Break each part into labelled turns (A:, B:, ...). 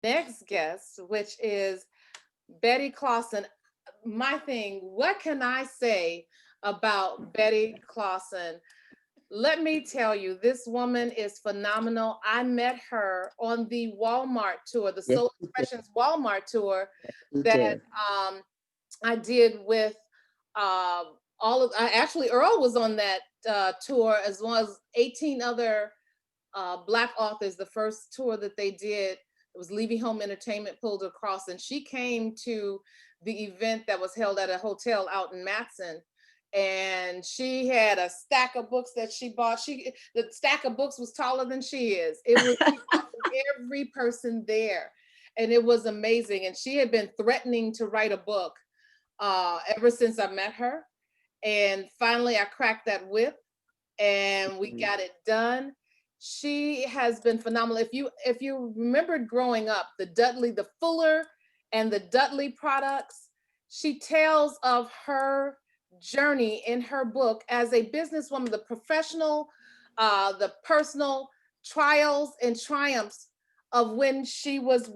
A: next guest, which is Betty Clawson. My thing, what can I say about Betty Clawson? Let me tell you, this woman is phenomenal. I met her on the Walmart tour, the
B: Yes,
A: Soul
B: you did.
A: Expressions Walmart tour
B: You
A: that
B: did.
A: I did with uh, I actually, Earl was on that tour, as well as 18 other Black authors. The first tour that they did, it was Levy Home Entertainment pulled across, and she came to the event that was held at a hotel out in Matson. And she had a stack of books that she bought. The stack of books was taller than she is. It was She bought from every person there, and it was amazing. And she had been threatening to write a book ever since I met her. And finally, I cracked that whip and we got it done. She has been phenomenal. If you remembered growing up, the Fuller and the Dudley products, she tells of her journey in her book as a businesswoman, the professional, the personal trials and triumphs of when she was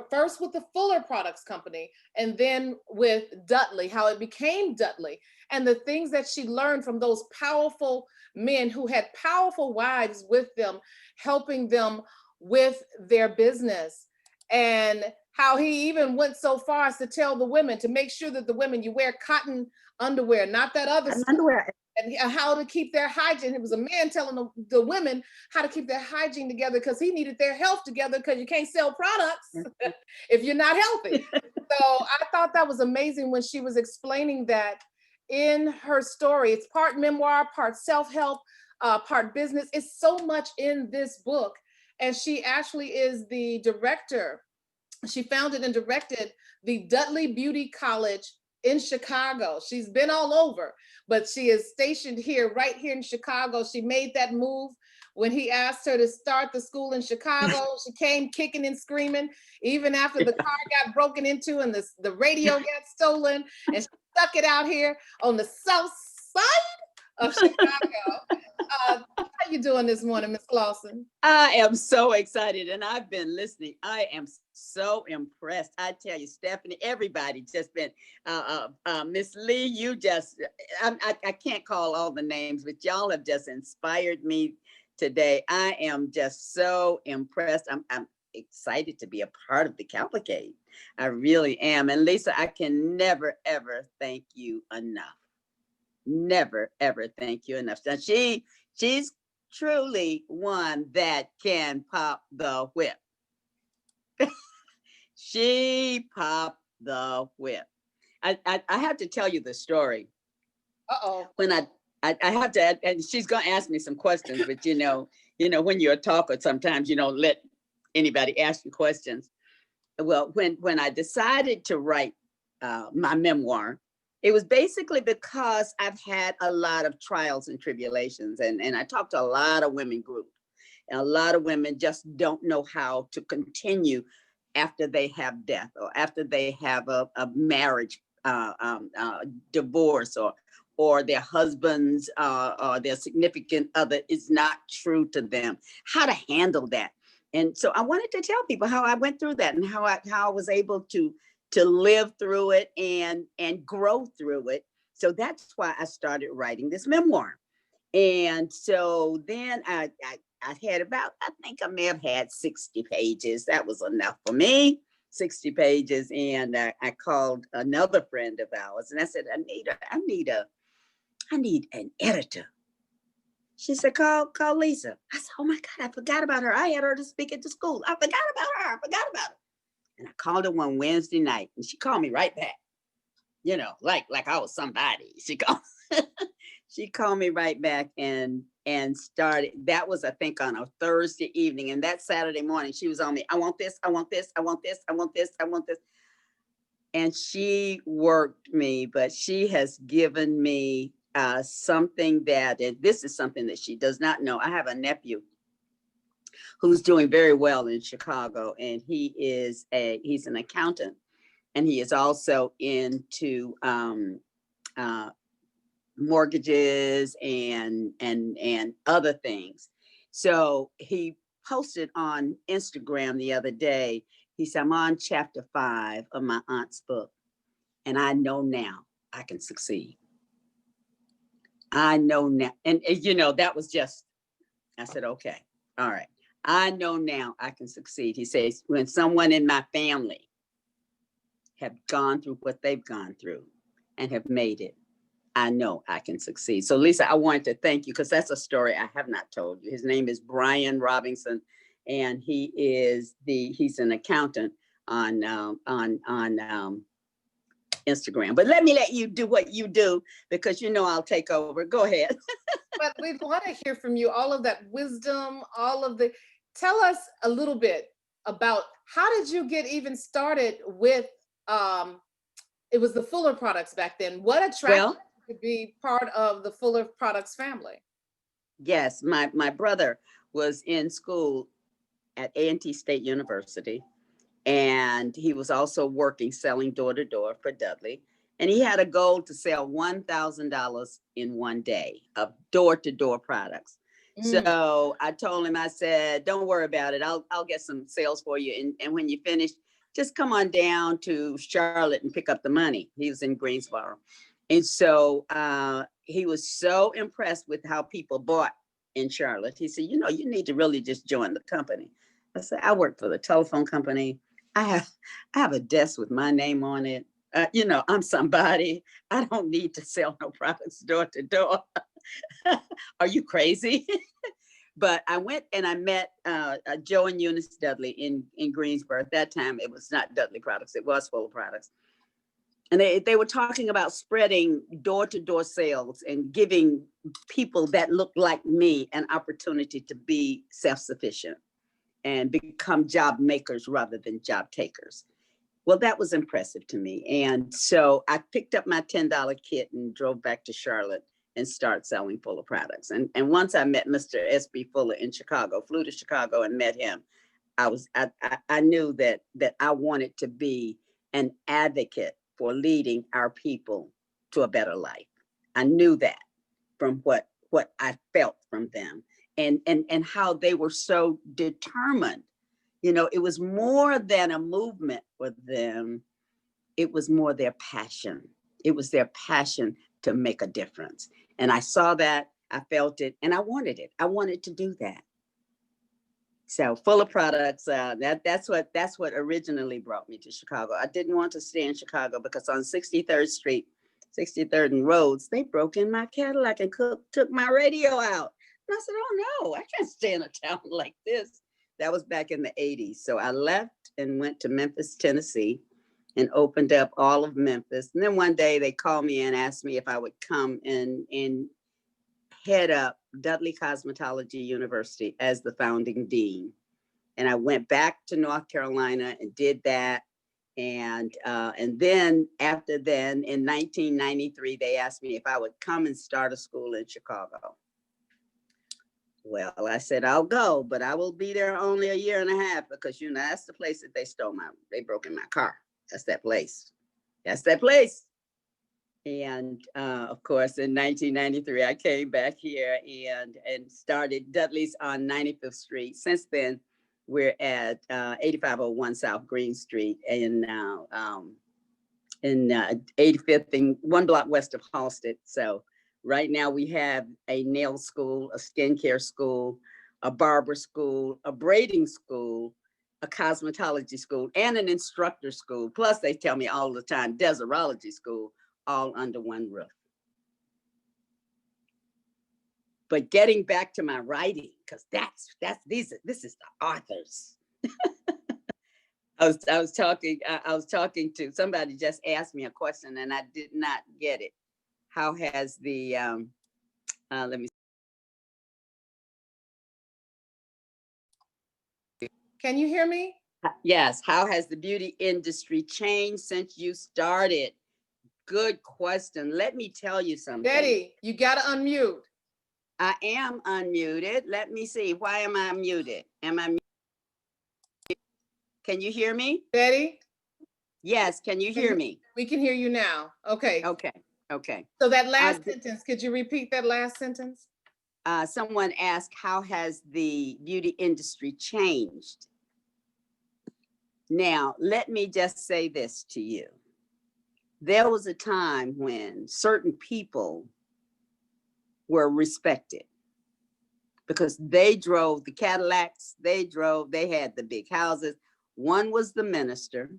A: first with the Fuller Products Company and then with Dudley, how it became Dudley, and the things that she learned from those powerful men who had powerful wives with them, helping them with their business. And how he even went so far as to tell the women to make sure that the women, you wear cotton underwear, not that other
B: Cotton
A: stuff,
B: underwear.
A: and how to keep their hygiene. It was a man telling the women how to keep their hygiene together because he needed their health together because you can't sell products if you're not healthy. So I thought that was amazing when she was explaining that in her story. It's part memoir, part self-help, part business. It's so much in this book. And she actually is the director. She founded and directed the Dudley Beauty College in Chicago. She's been all over, but she is stationed here, right here in Chicago. She made that move when he asked her to start the school in Chicago. She came kicking and screaming, even after the car got broken into and the radio got stolen, and she stuck it out here on the south side of Chicago. How you doing this morning, Miss Clawson?
B: I am so excited, and I've been listening. I am so impressed. I tell you, Stephanie, everybody just been. Miss Lee, you just. I can't call all the names, but y'all have just inspired me today. I am just so impressed. I'm excited to be a part of the cavalcade. I really am. And Lisa, I can never ever thank you enough. Never ever thank you enough. Now she's truly one that can pop the whip. She popped the whip. I have to tell you the story.
A: Uh-oh.
B: When I have to, and she's gonna ask me some questions, but when you're a talker, sometimes you don't let anybody ask you questions. Well, when I decided to write my memoir, it was basically because I've had a lot of trials and tribulations, and I talked to a lot of women groups, and a lot of women just don't know how to continue after they have death or after they have a marriage divorce, or their husbands or their significant other is not true to them, how to handle that. And so I wanted to tell people how I went through that and how I was able to live through it and grow through it. So that's why I started writing this memoir. And so then I had about, I think I may have had 60 pages. That was enough for me, 60 pages. And I called another friend of ours and I said, I need an editor. She said, call Lisa. I said, oh my God, I forgot about her. I had her to speak at the school. I forgot about her. I forgot about her. And I called her one Wednesday night and she called me right back. Like I was somebody. She called me right back and started. That was, I think, on a Thursday evening. And that Saturday morning, she was on me. I want this, I want this, I want this, I want this, I want this. And she worked me, but she has given me something and this is something that she does not know. I have a nephew who's doing very well in Chicago, and he's an accountant, and he is also into uh, mortgages and other things. So he posted on Instagram the other day. He said, I'm on chapter 5 of my aunt's book, and I know now I can succeed. I know now. And you know, that was just, I said, okay, all right. I know now I can succeed. He says, when someone in my family have gone through what they've gone through and have made it, I know I can succeed. So Lisa, I wanted to thank you because that's a story I have not told you. His name is Brian Robinson, and he's an accountant on Instagram. But let me let you do what you do because you know I'll take over. Go ahead.
A: But we want to hear from you, all of that wisdom, tell us a little bit about how did you get even started with, it was the Fuller products back then. What attracted you to be part of the Fuller products family?
B: Yes, my brother was in school at A&T State University, and he was also working selling door to door for Dudley. And he had a goal to sell $1,000 in one day of door to door products. So I told him, I said, don't worry about it. I'll get some sales for you. And when you finish, just come on down to Charlotte and pick up the money. He was in Greensboro. And so he was so impressed with how people bought in Charlotte. He said, you know, you need to really just join the company. I said, I work for the telephone company. I have a desk with my name on it. You know, I'm somebody. I don't need to sell no products door to door. Are you crazy? But I went and I met Joe and Eunice Dudley in Greensboro. At that time, it was not Dudley Products. It was Fuller Products. And they were talking about spreading door-to-door sales and giving people that looked like me an opportunity to be self-sufficient and become job makers rather than job takers. Well, that was impressive to me. And so I picked up my $10 kit and drove back to Charlotte and started selling Fuller products. And once I met Mr. S.B. Fuller in Chicago, flew to Chicago and met him, I knew that I wanted to be an advocate for leading our people to a better life. I knew that from what I felt from them and how they were so determined. You know, it was more than a movement for them. It was more their passion. It was their passion to make a difference. And I saw that, I felt it, and I wanted it. I wanted to do that. So Fuller Products, that's what originally brought me to Chicago. I didn't want to stay in Chicago because on 63rd Street, 63rd and Rhodes, they broke in my Cadillac and took my radio out. And I said, oh no, I can't stay in a town like this. That was back in the 80s. So I left and went to Memphis, Tennessee, and opened up all of Memphis. And then one day they called me and asked me if I would come and head up Dudley Cosmetology University as the founding dean. And I went back to North Carolina and did that. And then after then, in 1993, they asked me if I would come and start a school in Chicago. Well, I said, I'll go, but I will be there only a year and a half because, you know, that's the place that they broke in my car. That's that place. That's that place. And of course, in 1993, I came back here and started Dudley's on 95th Street. Since then, we're at 8501 South Green Street and now in 85th and one block west of Halsted. So right now we have a nail school, a skincare school, a barber school, a braiding school, a cosmetology school, and an instructor school. Plus, they tell me all the time, deserology school, all under one roof. But getting back to my writing, because this is the authors. I was talking to somebody just asked me a question and I did not get it. How has the let me.
A: Can you hear me?
B: Yes. How has the beauty industry changed since you started? Good question. Let me tell you something.
A: Betty, you gotta unmute.
B: I am unmuted. Let me see. Why am I muted? Am I muted? Can you hear me?
A: Betty?
B: Yes, can you hear me?
A: We can hear you now. Okay.
B: Okay.
A: So that last sentence, could you repeat that last sentence?
B: Someone asked, how has the beauty industry changed? Now, let me just say this to you. There was a time when certain people were respected because they drove the Cadillacs, they had the big houses. One was the minister,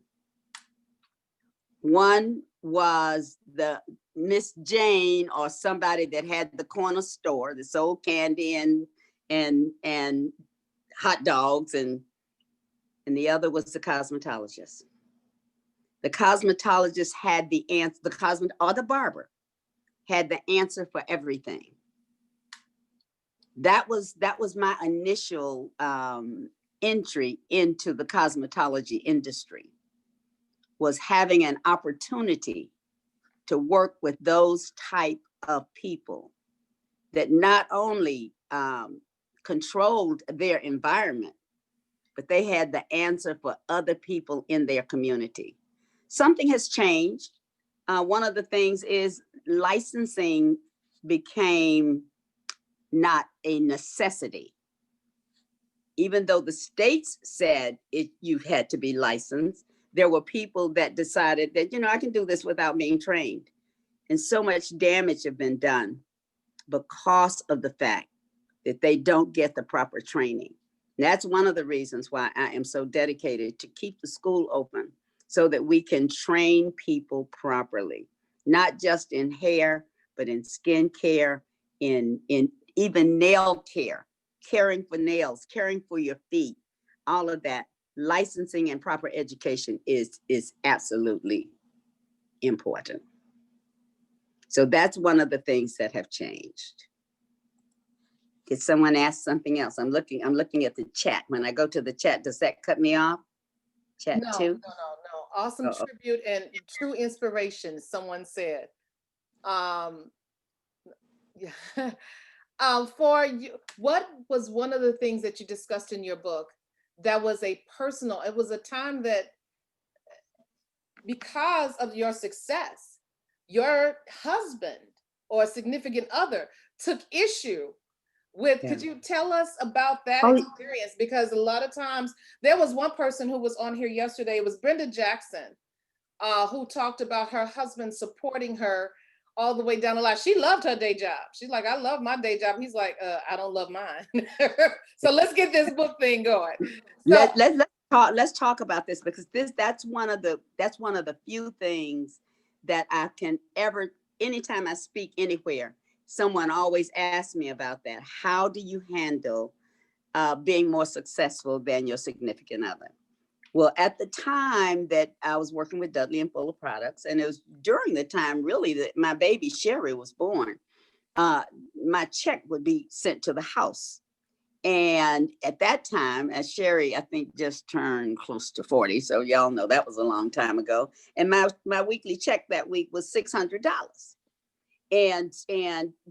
B: one was the Miss Jane or somebody that had the corner store that sold candy and hot dogs, and the other was the cosmetologist. The cosmetologist had the answer, or the barber had the answer for everything. That was my initial entry into the cosmetology industry, was having an opportunity to work with those type of people that not only controlled their environment, but they had the answer for other people in their community. Something has changed. One of the things is licensing became not a necessity. Even though the states said you had to be licensed, there were people that decided that, I can do this without being trained. And so much damage have been done because of the fact that they don't get the proper training. That's one of the reasons why I am so dedicated to keep the school open, so that we can train people properly, not just in hair, but in skin care, in even nail care, caring for nails, caring for your feet, all of that. Licensing and proper education is absolutely important. So that's one of the things that have changed. Did someone ask something else? I'm looking at the chat. When I go to the chat, does that cut me off? Chat
A: No,
B: too?
A: no. Awesome
B: Uh-oh.
A: tribute and true inspiration, someone said. Um, yeah. For you, what was one of the things that you discussed in your book that was a personal, it was a time that because of your success, your husband or significant other took issue with,
B: Yeah.
A: could you tell us about that
B: Oh,
A: experience? Because a lot of times, there was one person who was on here yesterday, it was Brenda Jackson, who talked about her husband supporting her all the way down the line. She loved her day job. She's like, I love my day job. He's like, I don't love mine. So let's get this book thing going. So
B: let's talk about this, because that's one of the few things that I can ever, anytime I speak anywhere, someone always asks me about that. How do you handle being more successful than your significant other? Well, at the time that I was working with Dudley and Fuller Products, and it was during the time really that my baby Sherry was born, my check would be sent to the house. And at that time, as Sherry, I think, just turned close to 40. So y'all know that was a long time ago. And my weekly check that week was $600. And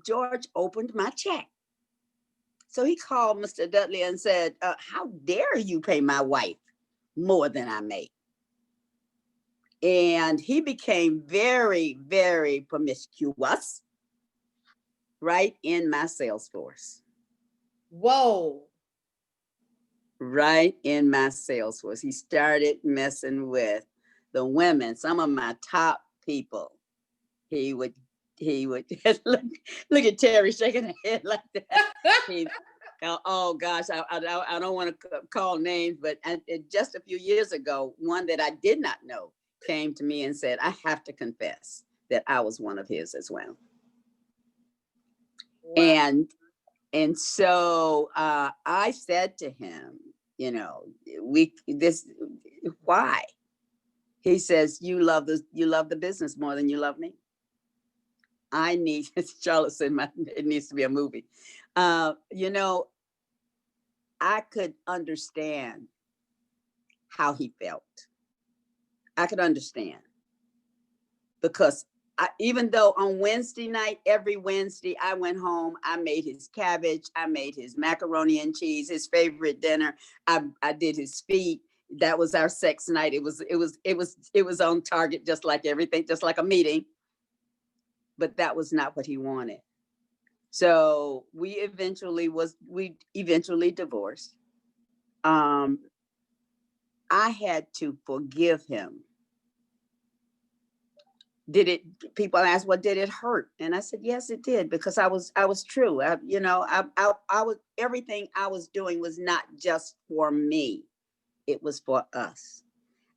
B: George opened my check. So he called Mr. Dudley and said, how dare you pay my wife more than I make? And he became very, very promiscuous right in my sales force.
A: whoa.
B: Right in my sales force. He started messing with the women, some of my top people. He would look at Terry shaking her head like that. Oh gosh, I don't want to call names, but just a few years ago, one that I did not know came to me and said, I have to confess that I was one of his as well.
A: Wow.
B: And so I said to him, why? He says, you love the business more than you love me. I need, Charlotte said, it needs to be a movie. I could understand how he felt. I could understand, because even though on Wednesday night, every Wednesday, I went home, I made his cabbage, I made his macaroni and cheese, his favorite dinner. I did his feet. That was our sex night. It was on target, just like everything, just like a meeting. But that was not what he wanted. So we eventually divorced. I had to forgive him. People ask, well, did it hurt? And I said, yes, it did, because I was true. I was, everything I was doing was not just for me. It was for us.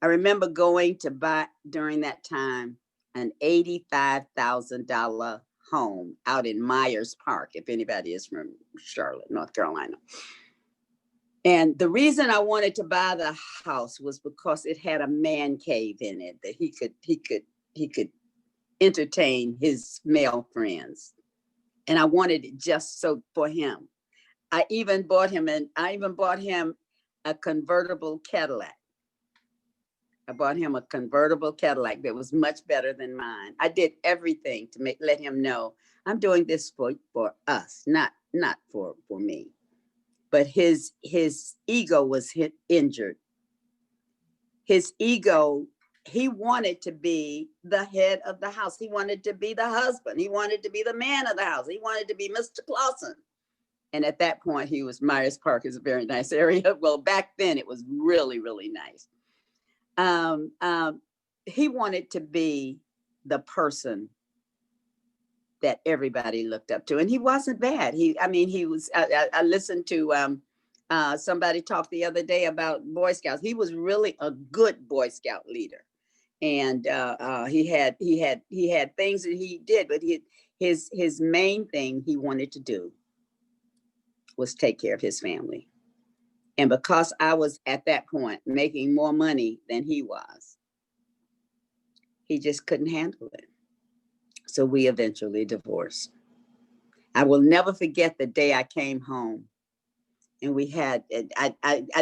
B: I remember going to buy during that time an $85,000 home out in Myers Park, if anybody is from Charlotte, North Carolina. And the reason I wanted to buy the house was because it had a man cave in it that he could entertain his male friends. And I wanted it just so for him. I even bought him a convertible Cadillac. I bought him a convertible Cadillac that was much better than mine. I did everything to let him know I'm doing this for us, not for me. But his ego was injured. His ego, he wanted to be the head of the house. He wanted to be the husband. He wanted to be the man of the house. He wanted to be Mr. Clawson. And at that point, Myers Park is a very nice area. Well, back then it was really, really nice. He wanted to be the person that everybody looked up to, and he wasn't bad. He was. I listened to somebody talk the other day about Boy Scouts. He was really a good Boy Scout leader, and he had things that he did, but his main thing he wanted to do was take care of his family. And because I was at that point making more money than he was, he just couldn't handle it. So we eventually divorced. I will never forget the day I came home, and we had, I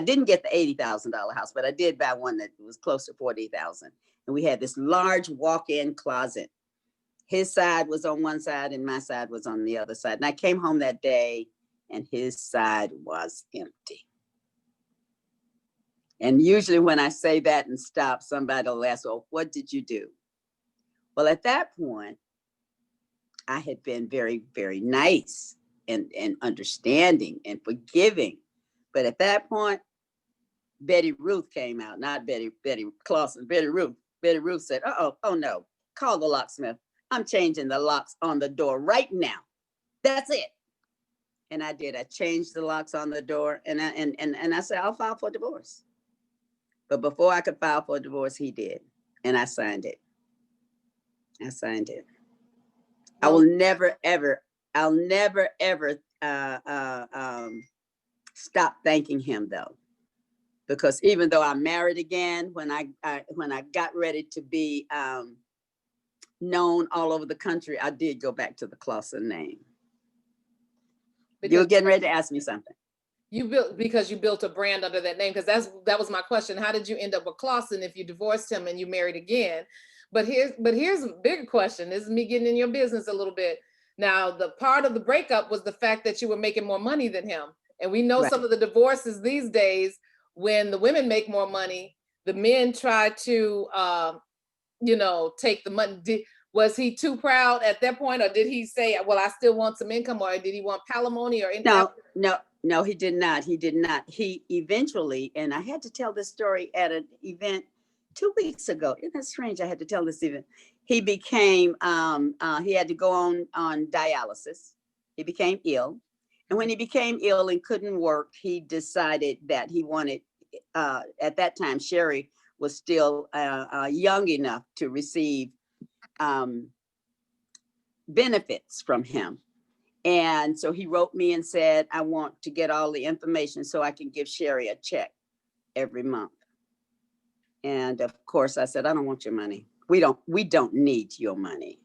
B: didn't get the $80,000 house, but I did buy one that was close to 40,000. And we had this large walk-in closet. His side was on one side and my side was on the other side. And I came home that day and his side was empty. And usually when I say that and stop, somebody will ask, well, what did you do? Well, at that point, I had been very, very nice and understanding and forgiving. But at that point, Betty Ruth came out, not Betty Clawson, Betty Ruth. Betty Ruth said, oh no, call the locksmith. I'm changing the locks on the door right now. That's it. And I did. I changed the locks on the door, and I said, I'll file for divorce. But before I could file for divorce, he did. And I signed it. I will never, ever, I'll never, ever stop thanking him, though. Because even though I married again, when I got ready to be known all over the country, I did go back to the Clawson name. Because you were getting ready to ask me something.
A: You built a brand under that name, because that was my question. How did you end up with Clawson if you divorced him and you married again? But here's a bigger question. This is me getting in your business a little bit. Now, the part of the breakup was the fact that you were making more money than him. And we know some of the divorces these days, when the women make more money, the men try to, take the money. Was he too proud at that point, or did he say, well, I still want some income, or did he want palimony or income?
B: No, he did not. He eventually, and I had to tell this story at an event 2 weeks ago. Isn't that strange? I had to tell this event. He became, he had to go on dialysis. He became ill. And when he became ill and couldn't work, he decided that he wanted, at that time, Sherry was still young enough to receive benefits from him. And so he wrote me and said, I want to get all the information so I can give Sherry a check every month. And of course I said, I don't want your money. We don't need your money.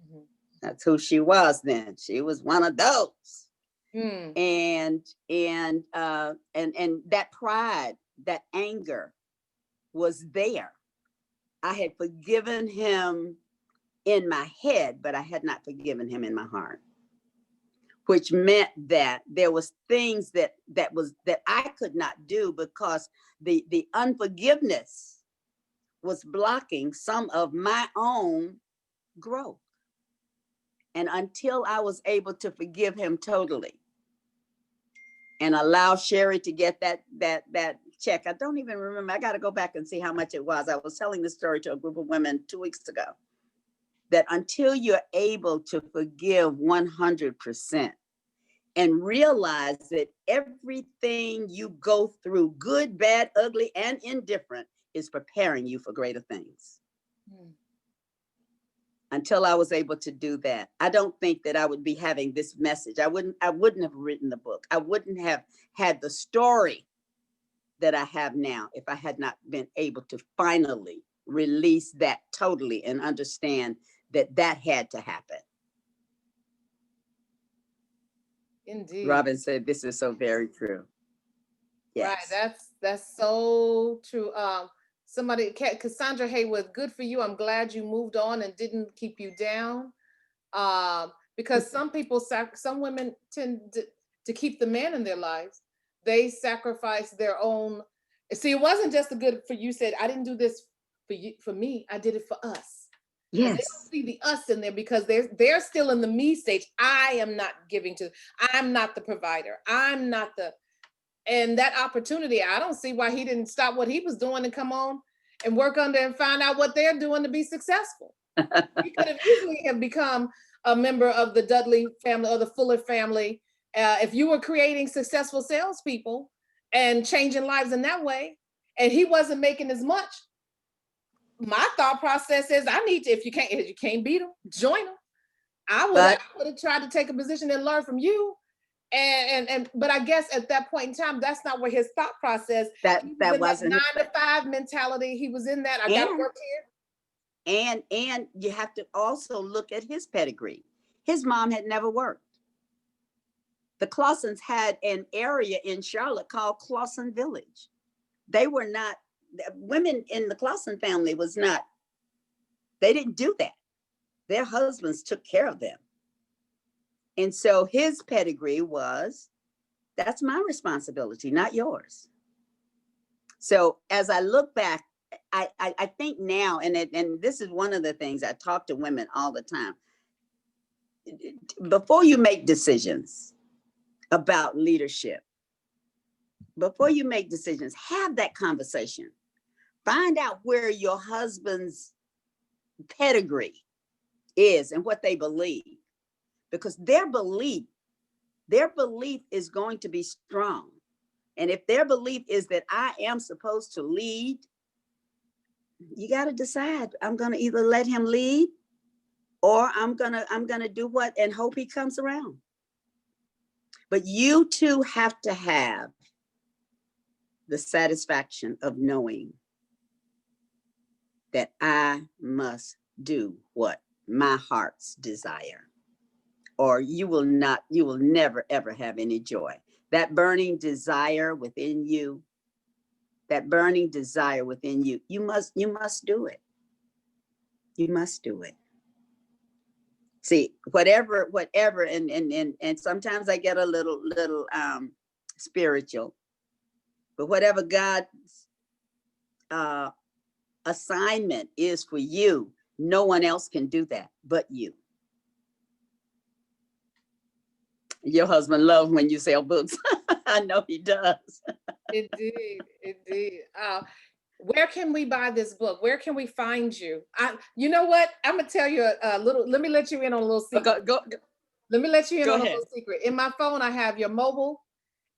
B: Mm-hmm. That's who she was then. She was one of those. And that pride, that anger was there. I had forgiven him in my head, but I had not forgiven him in my heart, which meant that there was things that I could not do because the unforgiveness was blocking some of my own growth. And until I was able to forgive him totally and allow Sherry to get that check. I don't even remember. I got to go back and see how much it was. I was telling the story to a group of women 2 weeks ago, that until you're able to forgive 100% and realize that everything you go through, good, bad, ugly, and indifferent, is preparing you for greater things. Mm. Until I was able to do that, I don't think that I would be having this message. I wouldn't have written the book. I wouldn't have had the story that I have now if I had not been able to finally release that totally and understand that that had to happen.
A: Indeed.
B: Robin said, this is so very true.
A: Yes. Right. That's so true. Somebody, Cassandra Haywood, good for you. I'm glad you moved on and didn't keep you down. Because some people, some women tend to keep the man in their lives. They sacrifice their own. See, it wasn't just a good for you said, I didn't do this for you, for me. I did it for us. Yes. And they don't see the us in there because they're still in the me stage. I am not giving to, I'm not the provider. I'm not the, and that opportunity, I don't see why he didn't stop what he was doing and come on and work under and find out what they're doing to be successful. He could have easily have become a member of the Dudley family or the Fuller family. If you were creating successful salespeople and changing lives in that way, and he wasn't making as much, my thought process is, I need to, if you can't beat them, join them. I would have tried to take a position and learn from you. But I guess at that point in time, that's not where his thought process.
B: That wasn't
A: 9 to 5 mentality. He was in that. I got to work here.
B: And you have to also look at his pedigree. His mom had never worked. The Clawsons had an area in Charlotte called Clawson Village. They were not, women in the Clawson family was not, they didn't do that. Their husbands took care of them. And so his pedigree was, that's my responsibility, not yours. So as I look back, I think now, and this is one of the things I talk to women all the time. Before you make decisions about leadership, before you make decisions, have that conversation. Find out where your husband's pedigree is and what they believe, because their belief is going to be strong. And if their belief is that I am supposed to lead, you got to decide, I'm going to either let him lead or I'm going to do what and hope he comes around. But you too have to have the satisfaction of knowing that I must do what my heart's desire, or you will never, ever have any joy. That burning desire within you, you must do it. You must do it. See, whatever, and sometimes I get a little spiritual, but whatever God's assignment is for you, no one else can do that but you. Your husband loves when you sell books. I know he does.
A: Indeed. Where can we buy this book? Where can we find you? You know what? I'm gonna tell you a little. Let me let you in on a little secret.
B: Go.
A: Let me let you in on a little secret. In my phone, I have your mobile,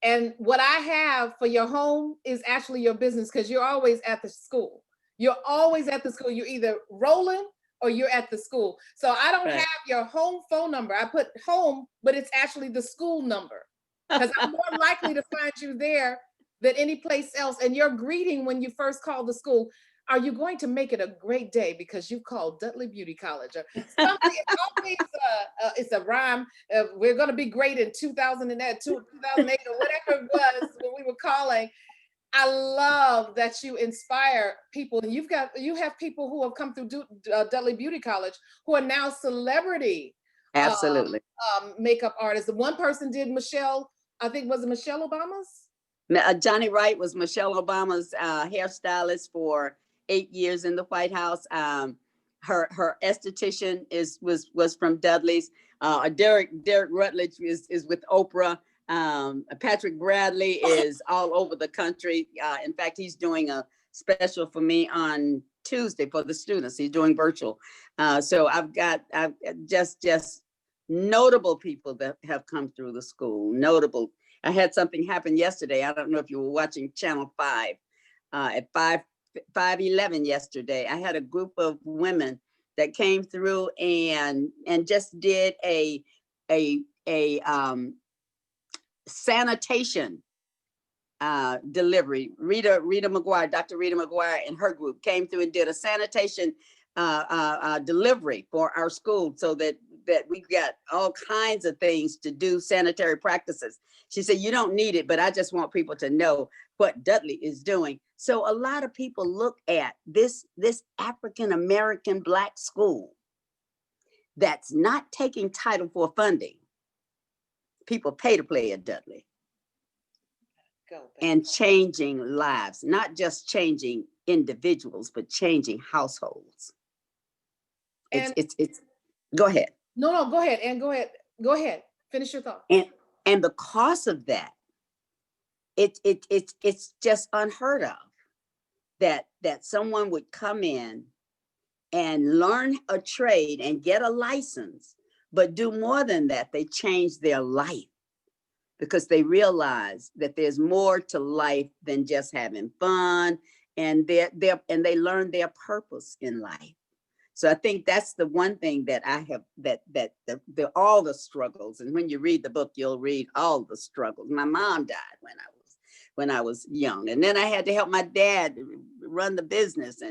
A: and what I have for your home is actually your business, because you're always at the school. You're always at the school. You're either rolling or you're at the school. So I don't have your home phone number. I put home, but it's actually the school number, because I'm more likely to find you there than any place else. And your greeting when you first called the school, are you going to make it a great day because you called Dudley Beauty College? Or something. It's a rhyme. We're going to be great in 2008 or whatever it was when we were calling. I love that you inspire people. And you have people who have come through Dudley Beauty College who are now celebrity.
B: Absolutely.
A: Makeup artists. The one person did Michelle, I think, was it Michelle Obama's?
B: Johnny Wright was Michelle Obama's hairstylist for 8 years in the White House. Her esthetician was from Dudley's. Derek Rutledge is with Oprah. Patrick Bradley is all over the country. In fact, he's doing a special for me on Tuesday for the students. He's doing virtual. So I've just notable people that have come through the school. Notable. I had something happen yesterday. I don't know if you were watching Channel 5 at 5:11 yesterday. I had a group of women that came through and just did a sanitation delivery. Dr. Rita McGuire and her group came through and did a sanitation delivery for our school, so that we've got all kinds of things to do, sanitary practices. She said, you don't need it, but I just want people to know what Dudley is doing. So a lot of people look at this African-American Black school that's not taking Title IV funding. People pay to play at Dudley. And changing lives, not just changing individuals, but changing households. It's go ahead.
A: No, go ahead. And go ahead. Finish your thought.
B: And the cost of that, it's just unheard of that someone would come in and learn a trade and get a license, but do more than that. They change their life because they realize that there's more to life than just having fun, and they learn their purpose in life. So I think that's the one thing that I have, that all the struggles, and when you read the book, you'll read all the struggles. My mom died when I was young, and then I had to help my dad run the business,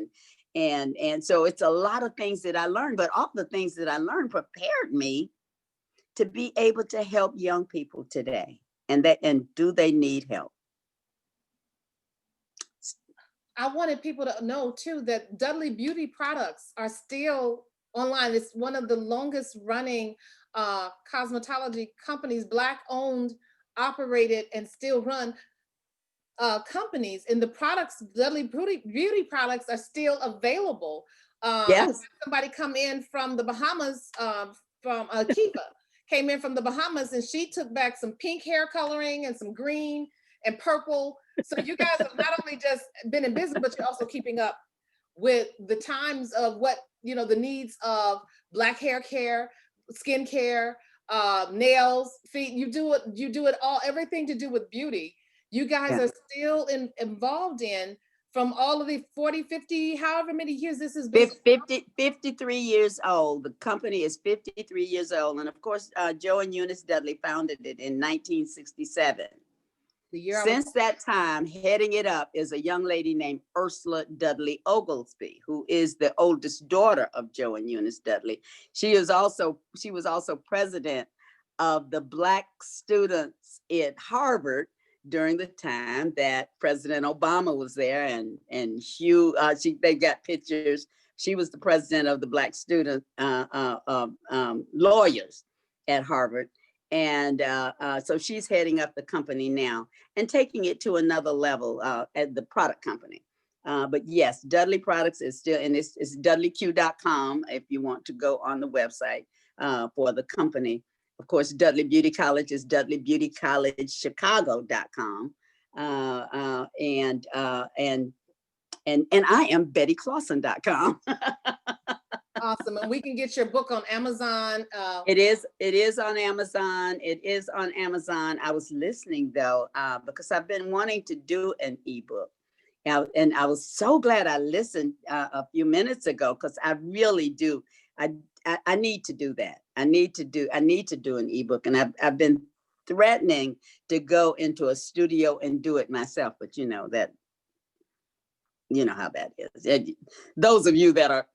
B: and so it's a lot of things that I learned, but all the things that I learned prepared me to be able to help young people today. And do they need help?
A: I wanted people to know too that Dudley Beauty products are still online. It's one of the longest running cosmetology companies, Black owned, operated, and still run companies. And the products, Dudley Beauty products, are still available.
B: Yes.
A: Somebody come in from the Bahamas, from Kiva, came in from the Bahamas, and she took back some pink hair coloring and some green and purple. So you guys have not only just been in business, but you're also keeping up with the times of what, the needs of Black hair care, skin care, nails, feet. You do it all, everything to do with beauty. You guys are still involved in, from all of the 40, 50, however many years this has been.
B: 53 years old. The company is 53 years old. And of course, Joe and Eunice Dudley founded it in 1967. Since that time, heading it up is a young lady named Ursula Dudley Oglesby, who is the oldest daughter of Joe and Eunice Dudley. She was also president of the Black students at Harvard during the time that President Obama was there, and Hugh, they got pictures. She was the president of the Black student lawyers at Harvard. And so she's heading up the company now and taking it to another level at the product company. But yes, Dudley Products is still, and it's dudleyq.com if you want to go on the website for the company. Of course, Dudley Beauty College is dudleybeautycollegechicago.com. And I am bettyclawson.com.
A: Awesome. And we can get your book on Amazon.
B: It is on Amazon. It is on Amazon. I was listening though, because I've been wanting to do an ebook. And I was so glad I listened a few minutes ago, because I really do. I need to do that. I need to do an ebook. And I've been threatening to go into a studio and do it myself, but you know how that is. Those of you that are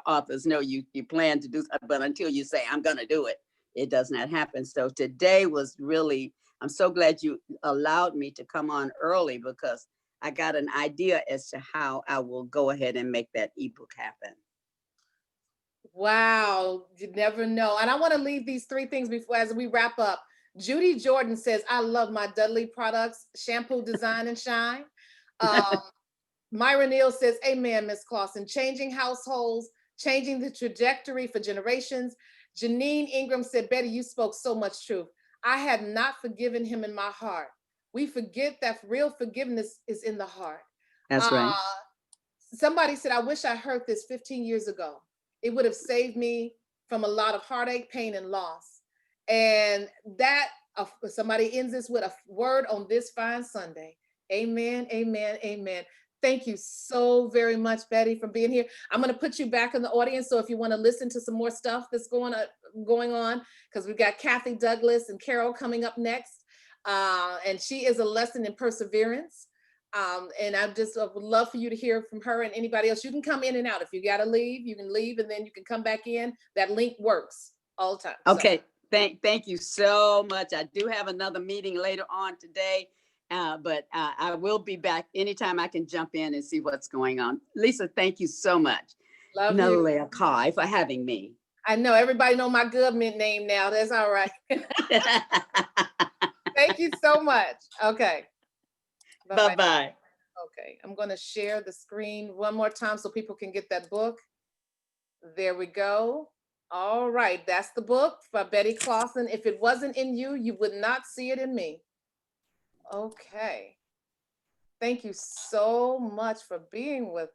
B: authors know you plan to do something, but until you say, I'm going to do it, it does not happen. So today was really, I'm so glad you allowed me to come on early, because I got an idea as to how I will go ahead and make that ebook happen.
A: Wow, you never know. And I want to leave these three things as we wrap up. Judy Jordan says, I love my Dudley products, shampoo, design, and shine. Myra Neal says, amen, Miss Clawson. Changing households, changing the trajectory for generations. Janine Ingram said, Betty, you spoke so much truth. I had not forgiven him in my heart. We forget that real forgiveness is in the heart.
B: That's right.
A: Uh, Somebody said, I wish I heard this 15 years ago. It would have saved me from a lot of heartache, pain, and loss. And that somebody ends this with a word on this fine Sunday. Amen, amen, amen. Thank you so very much, Betty, for being here. I'm going to put you back in the audience. So if you want to listen to some more stuff that's going on, because we've got Kathy Douglas and Carol coming up next. And she is a lesson in perseverance. And I just would love for you to hear from her and anybody else. You can come in and out. If you got to leave, you can leave and then you can come back in. That link works all the time. So.
B: Okay. Thank you so much. I do have another meeting later on today, but I will be back anytime I can jump in and see what's going on. Lisa, thank you so much.
A: Love you.
B: Naleighna for having me.
A: I know everybody know my government name now. That's all right. Thank you so much. Okay.
B: Bye-bye. Bye-bye.
A: Okay, I'm going to share the screen one more time so people can get that book. There we go. All right, that's the book by Betty Clawson. If it wasn't in you, you would not see it in me. Okay. Thank you so much for being with us.